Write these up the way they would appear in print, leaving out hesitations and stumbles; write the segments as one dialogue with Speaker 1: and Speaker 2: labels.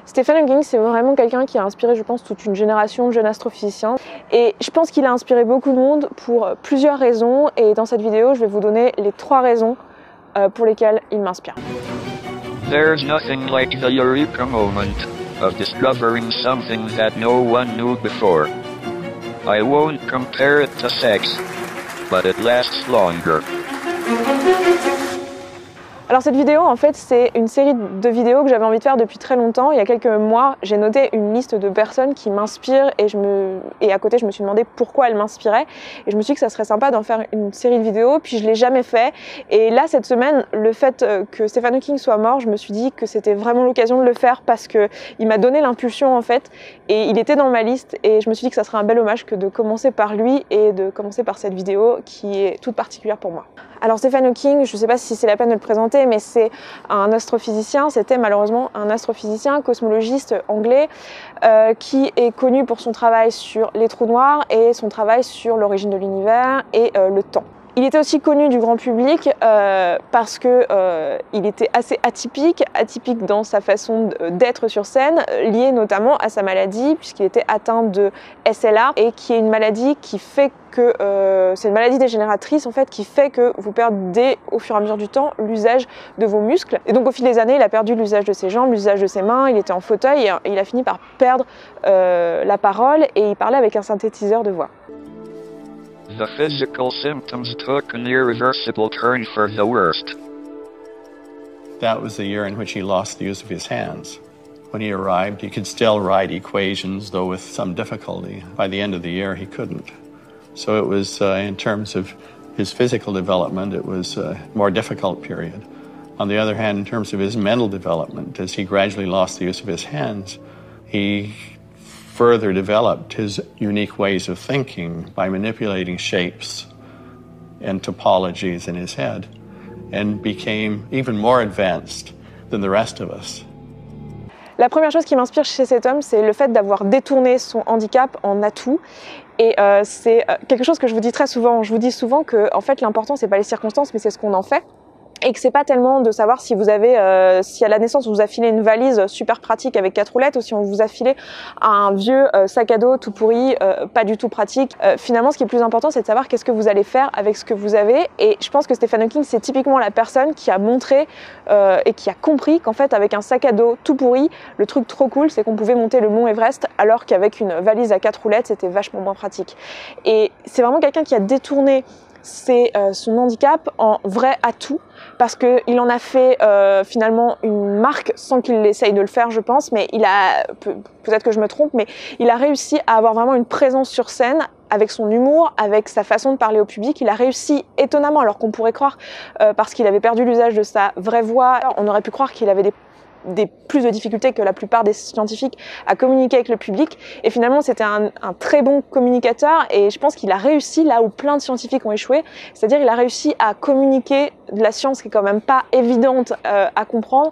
Speaker 1: Stephen Hawking, c'est vraiment quelqu'un qui a inspiré, je pense, toute une génération de jeunes astrophysiciens. Et je pense qu'il a inspiré beaucoup de monde pour plusieurs raisons. Et dans cette vidéo, je vais vous donner les 3 raisons pour lesquelles il m'inspire.
Speaker 2: There's nothing like the eureka moment of discovering something that no one knew before. I won't compare it to sex, but it lasts longer.
Speaker 1: Alors cette vidéo, en fait, c'est une série de vidéos que j'avais envie de faire depuis très longtemps. Il y a quelques mois, j'ai noté une liste de personnes qui m'inspirent et à côté, je me suis demandé pourquoi elles m'inspiraient. Et je me suis dit que ça serait sympa d'en faire une série de vidéos, puis je l'ai jamais fait. Et là, cette semaine, le fait que Stephen Hawking soit mort, je me suis dit que c'était vraiment l'occasion de le faire parce que il m'a donné l'impulsion, en fait, et il était dans ma liste. Et je me suis dit que ça serait un bel hommage que de commencer par lui et de commencer par cette vidéo qui est toute particulière pour moi. Alors Stephen Hawking, je ne sais pas si c'est la peine de le présenter, mais c'est un astrophysicien, c'était malheureusement un astrophysicien, cosmologiste anglais, qui est connu pour son travail sur les trous noirs et son travail sur l'origine de l'univers et le temps. Il était aussi connu du grand public parce que il était assez atypique dans sa façon d'être sur scène, lié notamment à sa maladie, puisqu'il était atteint de SLA, et qui est une maladie qui fait que c'est une maladie dégénératrice en fait, qui fait que vous perdez au fur et à mesure du temps l'usage de vos muscles. Et donc au fil des années, il a perdu l'usage de ses jambes, l'usage de ses mains, il était en fauteuil et il a fini par perdre la parole et il parlait avec un synthétiseur de voix.
Speaker 2: The physical symptoms took an irreversible turn for the worst.
Speaker 3: That was the year in which he lost the use of his hands. When he arrived, he could still write equations, though with some difficulty. By the end of the year, he couldn't. So it was, in terms of his physical development, it was a more difficult period. On the other hand, in terms of his mental development, as he gradually lost the use of his hands, he further developed his unique ways of thinking by manipulating shapes and topologies in his head and became even more advanced than the rest of us.
Speaker 1: La première chose qui m'inspire chez cet homme, c'est le fait d'avoir détourné son handicap en atout. Et c'est quelque chose que je vous dis très souvent. Je vous dis souvent que en fait, l'important, c'est pas les circonstances, mais c'est ce qu'on en fait. Et que c'est pas tellement de savoir si vous avez, si à la naissance on vous a filé une valise super pratique avec 4 roulettes ou si on vous a filé un vieux sac à dos tout pourri, pas du tout pratique. Finalement, ce qui est plus important, c'est de savoir qu'est-ce que vous allez faire avec ce que vous avez. Et je pense que Stephen Hawking, c'est typiquement la personne qui a montré et qui a compris qu'en fait, avec un sac à dos tout pourri, le truc trop cool, c'est qu'on pouvait monter le mont Everest, alors qu'avec une valise à 4 roulettes, c'était vachement moins pratique. Et c'est vraiment quelqu'un qui a détourné son handicap en vrai atout, parce qu'il en a fait finalement une marque sans qu'il essaye de le faire, je pense, mais il a, peut-être que je me trompe, mais il a réussi à avoir vraiment une présence sur scène avec son humour, avec sa façon de parler au public. Il a réussi étonnamment, alors qu'on pourrait croire, parce qu'il avait perdu l'usage de sa vraie voix, on aurait pu croire qu'il avait plus de difficultés que la plupart des scientifiques à communiquer avec le public, et finalement c'était un très bon communicateur, et je pense qu'il a réussi là où plein de scientifiques ont échoué, c'est-à-dire il a réussi à communiquer de la science qui est quand même pas évidente à comprendre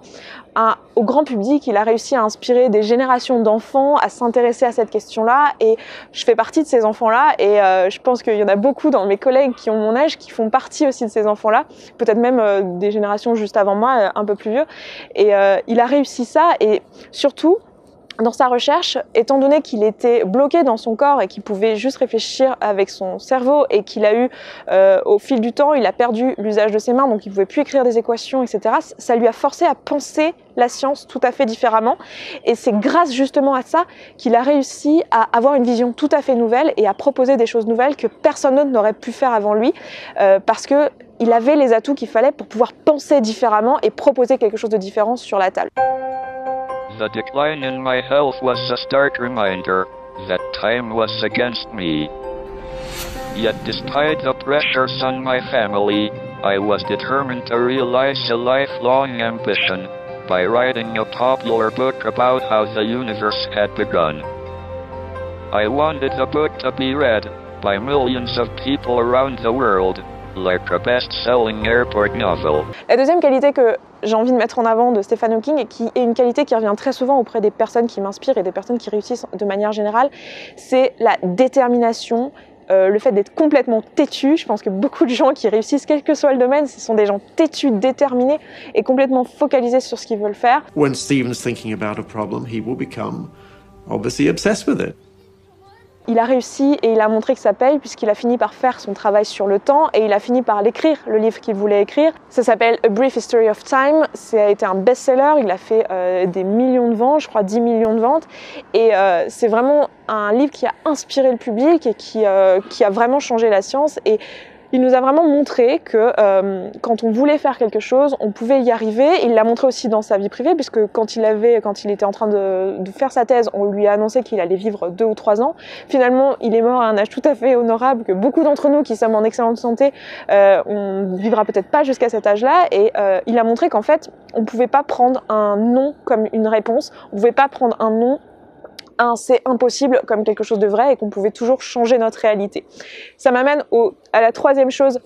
Speaker 1: au grand public. Il a réussi à inspirer des générations d'enfants à s'intéresser à cette question-là, et je fais partie de ces enfants-là, et je pense qu'il y en a beaucoup dans mes collègues qui ont mon âge qui font partie aussi de ces enfants-là, peut-être même des générations juste avant moi, un peu plus vieux, et il a réussi ça, et surtout dans sa recherche, étant donné qu'il était bloqué dans son corps et qu'il pouvait juste réfléchir avec son cerveau, et qu'il a eu, au fil du temps, il a perdu l'usage de ses mains, donc il pouvait plus écrire des équations, etc. Ça lui a forcé à penser la science tout à fait différemment. Et c'est grâce justement à ça qu'il a réussi à avoir une vision tout à fait nouvelle et à proposer des choses nouvelles que personne d'autre n'aurait pu faire avant lui, parce que il avait les atouts qu'il fallait pour pouvoir penser différemment et proposer quelque chose de différent sur la table.
Speaker 2: The decline in my health was a stark reminder that time was against me. Yet despite the pressures on my family, I was determined to realize a lifelong ambition by writing a popular book about how the universe had begun. I wanted the book to be read by millions of people around the world, like a best-selling airport novel.
Speaker 1: La deuxième qualité que j'ai envie de mettre en avant de Stephen Hawking, et qui est une qualité qui revient très souvent auprès des personnes qui m'inspirent et des personnes qui réussissent de manière générale, c'est la détermination le fait d'être complètement têtu. Je pense que beaucoup de gens qui réussissent, quel que soit le domaine, ce sont des gens têtus, déterminés et complètement focalisés sur ce qu'ils veulent faire.
Speaker 4: When Stephen's thinking about a problem, he will become obviously obsessed with it.
Speaker 1: Il a réussi et il a montré que ça paye puisqu'il a fini par faire son travail sur le temps et il a fini par l'écrire, le livre qu'il voulait écrire. Ça s'appelle A Brief History of Time. Ça a été un best-seller. Il a fait des millions de ventes, je crois 10 millions de ventes. Et c'est vraiment un livre qui a inspiré le public et qui a vraiment changé la science. Et il nous a vraiment montré que quand on voulait faire quelque chose, on pouvait y arriver. Il l'a montré aussi dans sa vie privée, puisque quand il était en train de faire sa thèse, on lui a annoncé qu'il allait vivre 2 ou 3 ans. Finalement, il est mort à un âge tout à fait honorable, que beaucoup d'entre nous qui sommes en excellente santé, on vivra peut-être pas jusqu'à cet âge-là. Et il a montré qu'en fait, on pouvait pas prendre un non comme une réponse. On pouvait pas prendre un non, c'est impossible comme quelque chose de vrai et qu'on pouvait toujours changer notre réalité. Ça m'amène à la troisième chose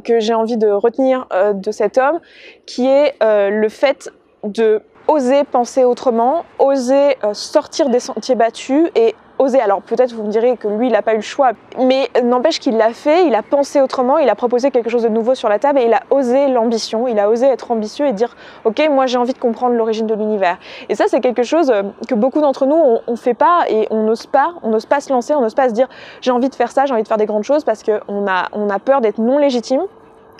Speaker 1: que j'ai envie de retenir de cet homme, qui est le fait de oser penser autrement, oser sortir des sentiers battus et oser. Alors peut-être vous me direz que lui il n'a pas eu le choix, mais n'empêche qu'il l'a fait, il a pensé autrement, il a proposé quelque chose de nouveau sur la table et il a osé l'ambition, il a osé être ambitieux et dire ok, moi j'ai envie de comprendre l'origine de l'univers. Et ça c'est quelque chose que beaucoup d'entre nous on fait pas et on n'ose pas se lancer, on n'ose pas se dire j'ai envie de faire ça, j'ai envie de faire des grandes choses parce qu'on a peur d'être non légitime.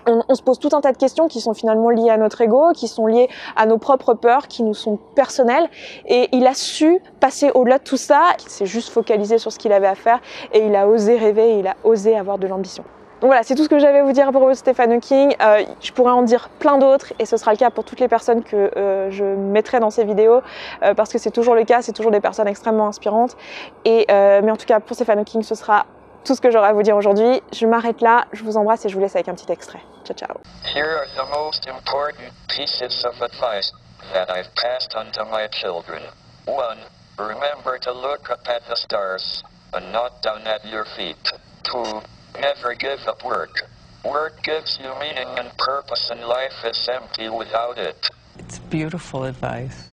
Speaker 1: On se pose tout un tas de questions qui sont finalement liées à notre ego, qui sont liées à nos propres peurs, qui nous sont personnelles. Et il a su passer au-delà de tout ça. Il s'est juste focalisé sur ce qu'il avait à faire et il a osé rêver, il a osé avoir de l'ambition. Donc voilà, c'est tout ce que j'avais à vous dire pour Stephen Hawking. Je pourrais en dire plein d'autres et ce sera le cas pour toutes les personnes que je mettrai dans ces vidéos parce que c'est toujours le cas, c'est toujours des personnes extrêmement inspirantes. Mais en tout cas, pour Stephen Hawking, ce sera tout ce que j'aurais à vous dire aujourd'hui. Je m'arrête là, je vous embrasse et je vous laisse avec un petit extrait. Ciao, ciao.
Speaker 2: Here are the most important pieces of advice that I've passed on to my children. 1. Remember to look up at the stars and not down at your feet. 2. Never give up work. Work gives you meaning and purpose, and life is empty without it.
Speaker 5: It's beautiful advice.